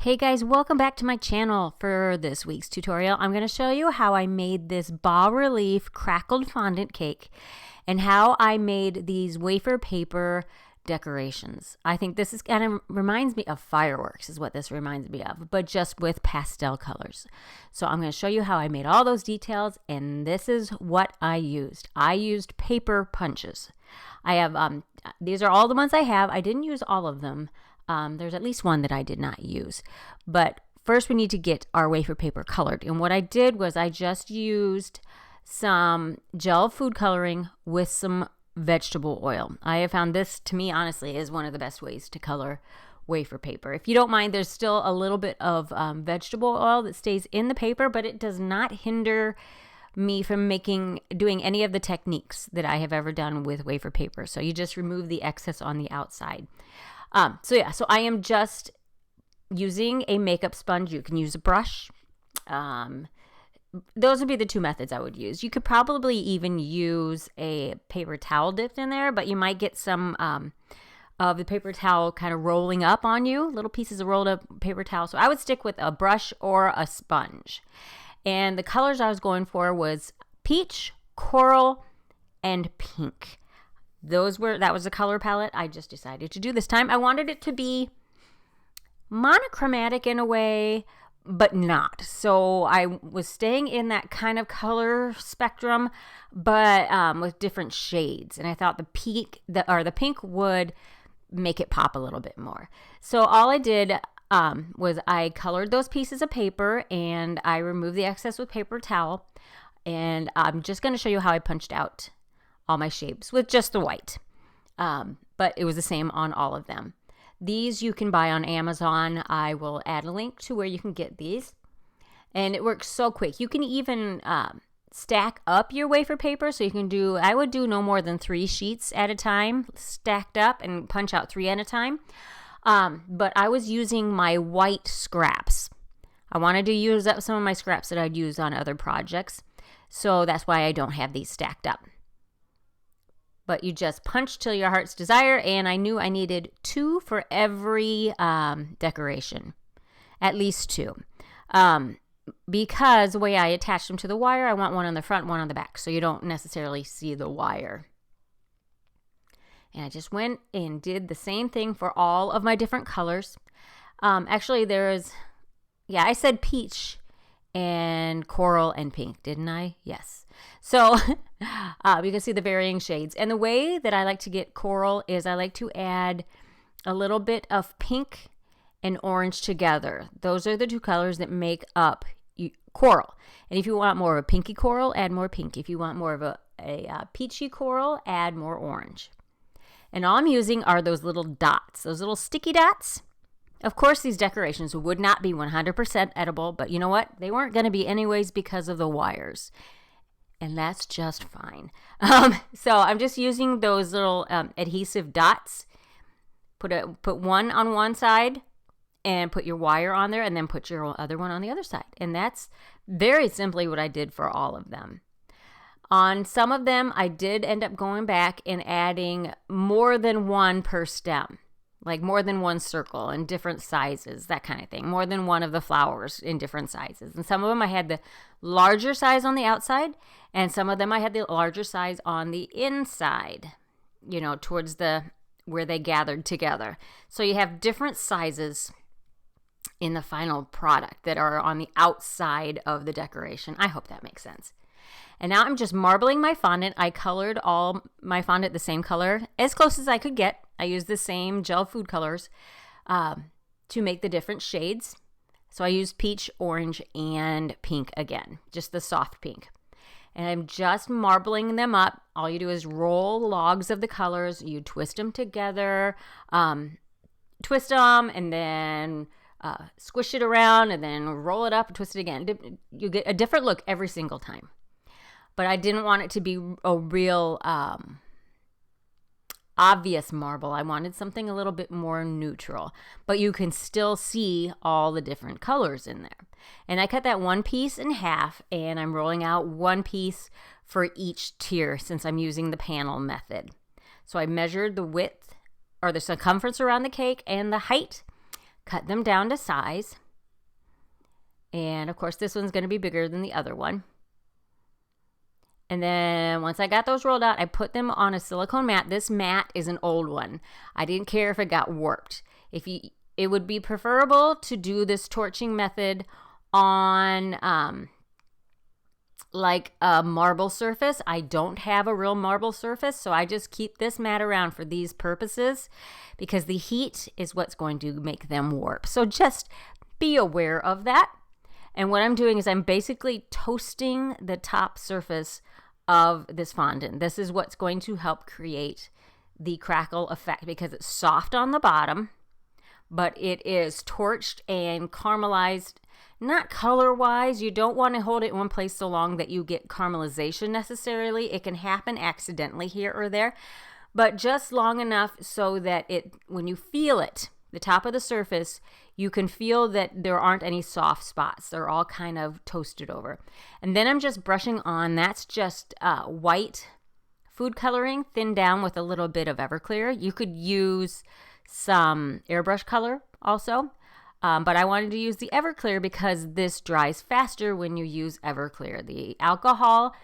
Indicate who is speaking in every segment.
Speaker 1: Hey guys, welcome back to my channel. For this week's tutorial, I'm going to show you how I made this bas-relief crackled fondant cake and how I made these wafer paper decorations. I think this is kind of reminds me of fireworks is what this reminds me of, but just with pastel colors. So I'm going to show you how I made all those details, and this is what I used. I used paper punches. I have, these are all the ones I have. I didn't use all of them. There's at least one that I did not use. But first we need to get our wafer paper colored. And what I did was I just used some gel food coloring with some vegetable oil. I have found this, to me, honestly, is one of the best ways to color wafer paper. If you don't mind, there's still a little bit of vegetable oil that stays in the paper, but it does not hinder me from doing any of the techniques that I have ever done with wafer paper. So you just remove the excess on the outside. So I am just using a makeup sponge. You can use a brush. Those would be the two methods I would use. You could probably even use a paper towel dipped in there, but you might get some of the paper towel kind of rolling up on you, little pieces of rolled up paper towel. So I would stick with a brush or a sponge. And the colors I was going for was peach, coral, and pink. That was the color palette I just decided to do this time. I wanted it to be monochromatic in a way, but not. So I was staying in that kind of color spectrum, but with different shades. And I thought the pink would make it pop a little bit more. So all I did was I colored those pieces of paper and I removed the excess with paper towel. And I'm just going to show you how I punched out all my shapes with just the white. But it was the same on all of them. These you can buy on Amazon. I will add a link to where you can get these. And it works so quick. You can even stack up your wafer paper. So you can I would do no more than 3 sheets at a time, stacked up, and punch out 3 at a time. But I was using my white scraps. I wanted to use up some of my scraps that I'd use on other projects. So that's why I don't have these stacked up. But you just punch till your heart's desire, and I knew I needed 2 for every decoration, at least 2. Because the way I attach them to the wire, I want one on the front, one on the back, so you don't necessarily see the wire. And I just went and did the same thing for all of my different colors. Actually, I said peach and coral and pink, didn't I? Yes. So you can see the varying shades. And the way that I like to get coral is I like to add a little bit of pink and orange together. Those are the 2 colors that make up coral. And if you want more of a pinky coral, add more pink. If you want more of a peachy coral, add more orange. And all I'm using are those little dots, those little sticky dots. Of course, these decorations would not be 100% edible, but you know what? They weren't going to be anyways because of the wires. And that's just fine. So I'm just using those little adhesive dots. Put one on one side and put your wire on there, and then put your other one on the other side. And that's very simply what I did for all of them. On some of them, I did end up going back and adding more than one per stem. Like more than one circle in different sizes, that kind of thing. More than one of the flowers in different sizes. And some of them I had the larger size on the outside, and some of them I had the larger size on the inside, towards where they gathered together. So you have different sizes in the final product that are on the outside of the decoration. I hope that makes sense. And now I'm just marbling my fondant. I colored all my fondant the same color, as close as I could get. I used the same gel food colors to make the different shades. So I used peach, orange, and pink again, just the soft pink. And I'm just marbling them up. All you do is roll logs of the colors. You twist them together, and then squish it around, and then roll it up and twist it again. You get a different look every single time. But I didn't want it to be a real obvious marble. I wanted something a little bit more neutral. But you can still see all the different colors in there. And I cut that one piece in half, and I'm rolling out one piece for each tier since I'm using the panel method. So I measured the width or the circumference around the cake and the height, cut them down to size. And of course, this one's going to be bigger than the other one. And then once I got those rolled out, I put them on a silicone mat. This mat is an old one. I didn't care if it got warped. It would be preferable to do this torching method on like a marble surface. I don't have a real marble surface, so I just keep this mat around for these purposes because the heat is what's going to make them warp. So just be aware of that. And what I'm doing is I'm basically toasting the top surface of this fondant. This is what's going to help create the crackle effect because it's soft on the bottom, but it is torched and caramelized, not color-wise. You don't want to hold it in one place so long that you get caramelization necessarily. It can happen accidentally here or there, but just long enough so that when you feel it, the top of the surface, you can feel that there aren't any soft spots. They're all kind of toasted over. And then I'm just brushing on, that's just white food coloring thinned down with a little bit of Everclear. You could use some airbrush color also, but I wanted to use the Everclear because this dries faster when you use Everclear. The alcohol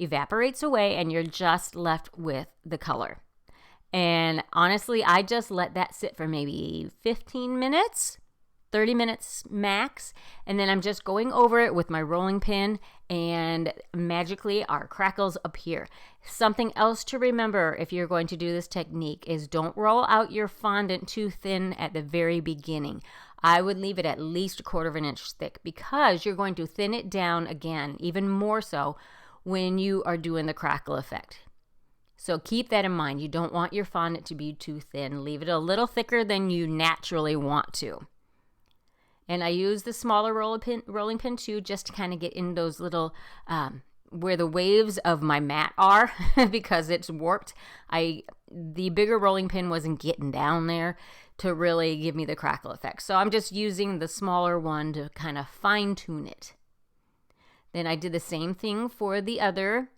Speaker 1: evaporates away and you're just left with the color. And honestly, I just let that sit for maybe 15 minutes, 30 minutes max. And then I'm just going over it with my rolling pin and magically our crackles appear. Something else to remember if you're going to do this technique is don't roll out your fondant too thin at the very beginning. I would leave it at least 1/4 inch thick because you're going to thin it down again, even more so when you are doing the crackle effect. So keep that in mind. You don't want your fondant to be too thin. Leave it a little thicker than you naturally want to. And I use the smaller rolling pin too, just to kind of get in those little, where the waves of my mat are because it's warped. The bigger rolling pin wasn't getting down there to really give me the crackle effect. So I'm just using the smaller one to kind of fine tune it. Then I did the same thing for the other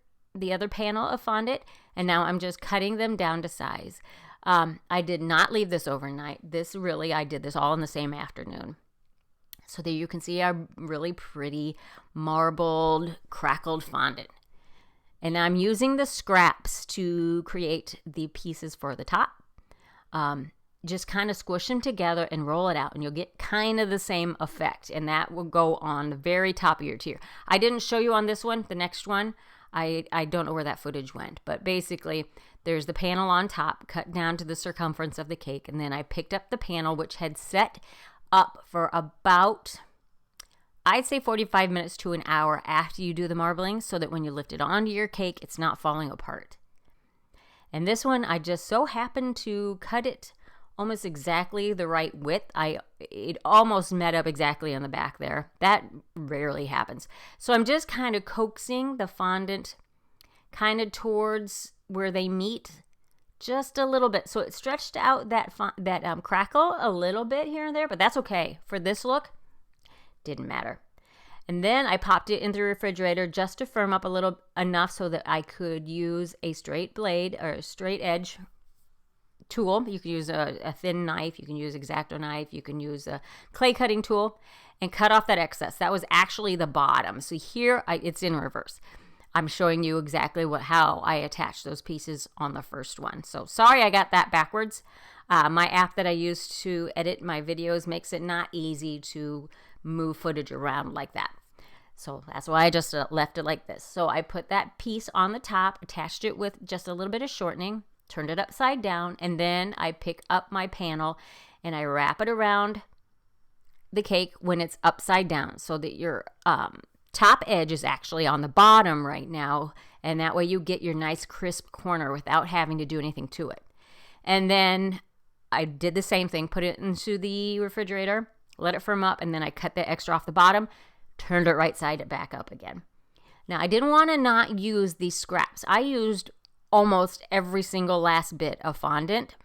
Speaker 1: panel of fondant, and now I'm just cutting them down to size. I did not leave this overnight. I did this all in the same afternoon. So there you can see our really pretty marbled, crackled fondant. And I'm using the scraps to create the pieces for the top. Just kind of squish them together and roll it out, and you'll get kind of the same effect, and that will go on the very top of your tier. I didn't show you on this one. The next one, I don't know where that footage went, but basically there's the panel on top cut down to the circumference of the cake, and then I picked up the panel which had set up for about, I'd say 45 minutes to an hour after you do the marbling, so that when you lift it onto your cake, it's not falling apart. And this one, I just so happened to cut it almost exactly the right width. It almost met up exactly on the back there. That rarely happens. So I'm just kind of coaxing the fondant kind of towards where they meet just a little bit. So it stretched out that crackle a little bit here and there, but that's okay. For this look, didn't matter. And then I popped it in the refrigerator just to firm up a little enough so that I could use a straight blade or a straight edge tool. You can use a thin knife, you can use X-Acto knife, you can use a clay cutting tool and cut off that excess. That was actually the bottom. So here it's in reverse. I'm showing you exactly how I attached those pieces on the first one. So sorry I got that backwards. My app that I use to edit my videos makes it not easy to move footage around like that. So that's why I just left it like this. So I put that piece on the top, attached it with just a little bit of shortening, turned it upside down, and then I pick up my panel and I wrap it around the cake when it's upside down so that your top edge is actually on the bottom right now, and that way you get your nice crisp corner without having to do anything to it. And then I did the same thing, put it into the refrigerator, let it firm up, and then I cut the extra off the bottom, turned it right side back up again. Now I didn't want to not use these scraps. I used almost every single last bit of fondant,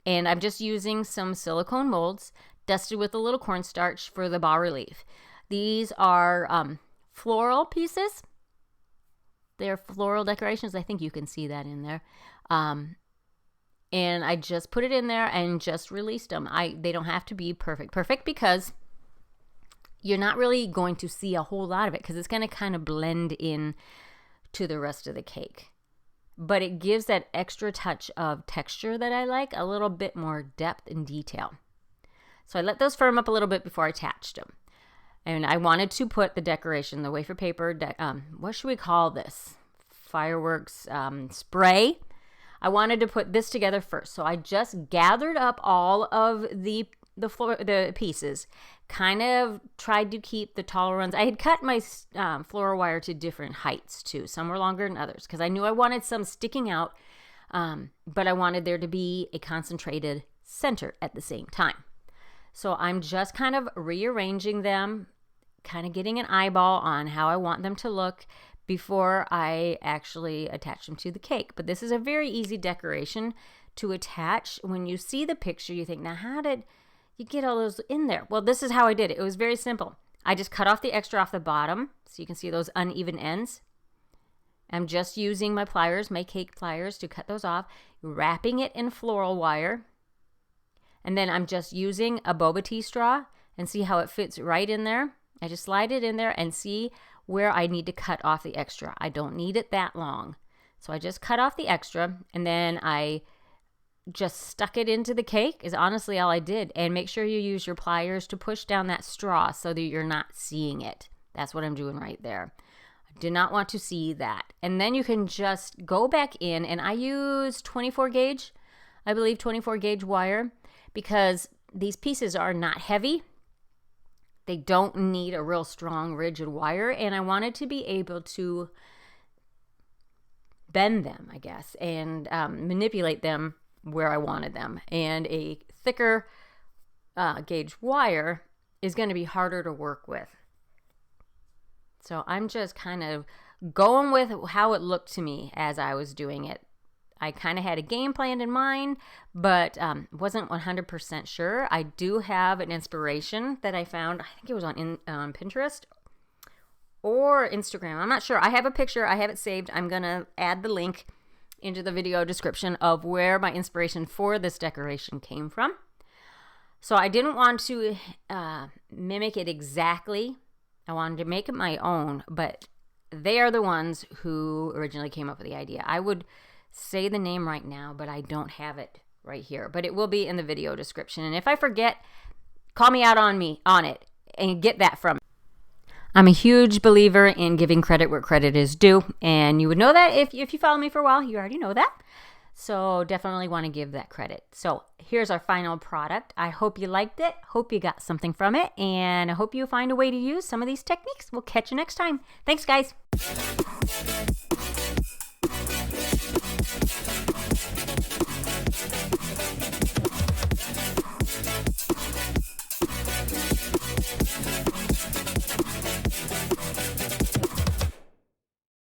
Speaker 1: and I'm just using some silicone molds dusted with a little cornstarch for the bas relief. These are floral pieces. They're floral decorations. I think you can see that in there. And I just put it in there and just released them. They don't have to be perfect. Perfect because you're not really going to see a whole lot of it because it's going to kind of blend in to the rest of the cake. But it gives that extra touch of texture that I like, a little bit more depth and detail. So I let those firm up a little bit before I attached them. And I wanted to put the decoration, the wafer paper, what should we call this? Fireworks spray. I wanted to put this together first. So I just gathered up all of the pieces, kind of tried to keep the taller ones. I had cut my floral wire to different heights too. Some were longer than others because I knew I wanted some sticking out, but I wanted there to be a concentrated center at the same time. So I'm just kind of rearranging them, kind of getting an eyeball on how I want them to look before I actually attach them to the cake. But this is a very easy decoration to attach. When you see the picture, you think, now how did you get all those in there? Well, this is how I did it. It was very simple. I just cut off the extra off the bottom so you can see those uneven ends. I'm just using my pliers, my cake pliers, to cut those off, wrapping it in floral wire. And then I'm just using a boba tea straw and see how it fits right in there. I just slide it in there and see where I need to cut off the extra. I don't need it that long. So I just cut off the extra and then I just stuck it into the cake is honestly all I did. And make sure you use your pliers to push down that straw so that you're not seeing it. That's what I'm doing right there. I did not want to see that. And then you can just go back in, and I use 24 gauge, I believe 24 gauge wire, because these pieces are not heavy. They don't need a real strong, rigid wire, and I wanted to be able to bend them, I guess, and manipulate them where I wanted them. And a thicker gauge wire is going to be harder to work with. So I'm just kind of going with how it looked to me as I was doing it. I kind of had a game plan in mind, but wasn't 100% sure. I do have an inspiration that I found. I think it was on Pinterest or Instagram. I'm not sure. I have a picture. I have it saved. I'm going to add the link into the video description of where my inspiration for this decoration came from. So I didn't want to mimic it exactly. I wanted to make it my own, but they are the ones who originally came up with the idea. I would say the name right now, but I don't have it right here. But it will be in the video description. And if I forget, call me out on it and get that from me. I'm a huge believer in giving credit where credit is due. And you would know that if you follow me for a while, you already know that. So definitely want to give that credit. So here's our final product. I hope you liked it. Hope you got something from it. And I hope you find a way to use some of these techniques. We'll catch you next time. Thanks, guys.